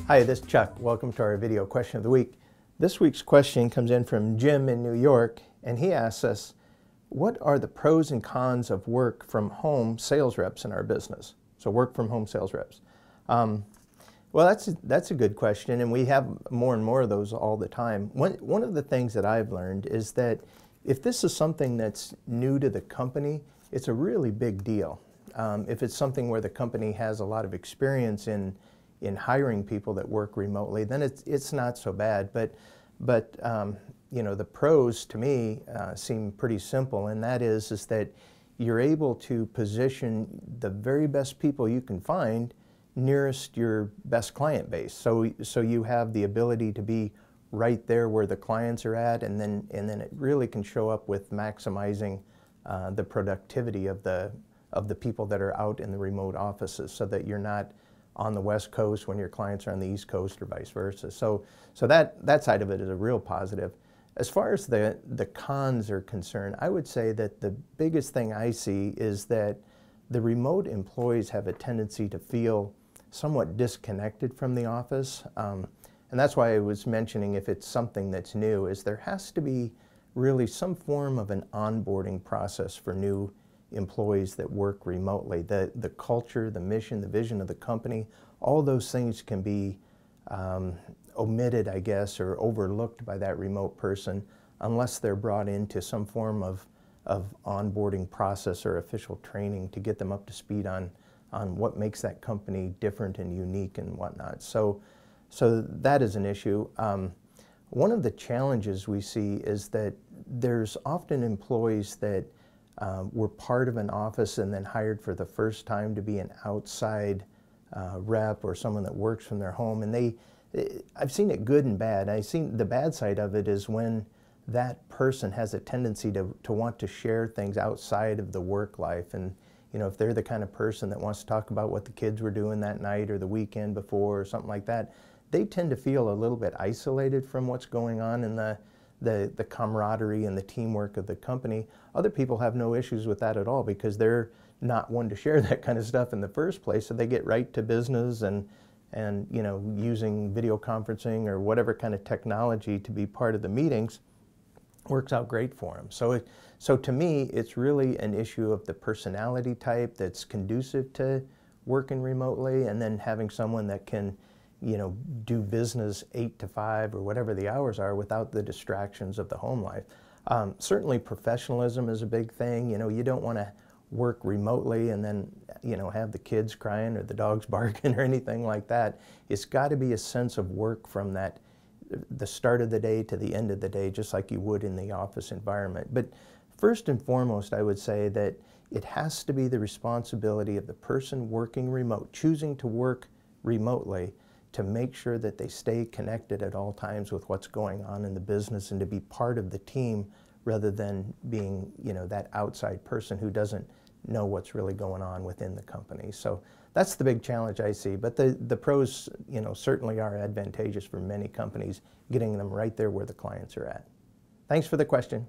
Hi, this is Chuck. Welcome to our video question of the week. This week's question comes in from Jim in New York, and he asks us, what are the pros and cons of work from home sales reps in our business? So work from home sales reps. Well, that's a good question, and we have more and more of those all the time. One of the things that I've learned is that if this is something that's new to the company, it's a really big deal. If it's something where the company has a lot of experience in hiring people that work remotely, then it's not so bad. But you know, the pros to me seem pretty simple, and that is that you're able to position the very best people you can find nearest your best client base. So you have the ability to be right there where the clients are at, and then it really can show up with maximizing the productivity of the people that are out in the remote offices, so that you're not on the West Coast when your clients are on the East Coast or vice versa. So that side of it is a real positive. As far as the cons are concerned, I would say that the biggest thing I see is that the remote employees have a tendency to feel somewhat disconnected from the office. And that's why I was mentioning, if it's something that's new, is there has to be really some form of an onboarding process for new employees that work remotely. The culture, the mission, the vision of the company, all those things can be omitted, I guess, or overlooked by that remote person unless they're brought into some form of onboarding process or official training to get them up to speed on what makes that company different and unique and whatnot. So that is an issue. One of the challenges we see is that there's often employees that were part of an office and then hired for the first time to be an outside rep or someone that works from their home. And I've seen it good and bad. I've seen the bad side of it is when that person has a tendency to want to share things outside of the work life. And you know, if they're the kind of person that wants to talk about what the kids were doing that night or the weekend before or something like that, they tend to feel a little bit isolated from what's going on in the camaraderie and the teamwork of the company. Other people have no issues with that at all because they're not one to share that kind of stuff in the first place, so they get right to business and you know, using video conferencing or whatever kind of technology to be part of the meetings works out great for them. So to me, it's really an issue of the personality type that's conducive to working remotely, and then having someone that can, you know, do business 8 to 5 or whatever the hours are without the distractions of the home life. Certainly professionalism is a big thing. You know, you don't want to work remotely and then, you know, have the kids crying or the dogs barking or anything like that. It's got to be a sense of work from the start of the day to the end of the day, just like you would in the office environment. But first and foremost, I would say that it has to be the responsibility of the person working remote, choosing to work remotely, to make sure that they stay connected at all times with what's going on in the business and to be part of the team rather than being, you know, that outside person who doesn't know what's really going on within the company. So that's the big challenge I see. But the pros, you know, certainly are advantageous for many companies, getting them right there where the clients are at. Thanks for the question.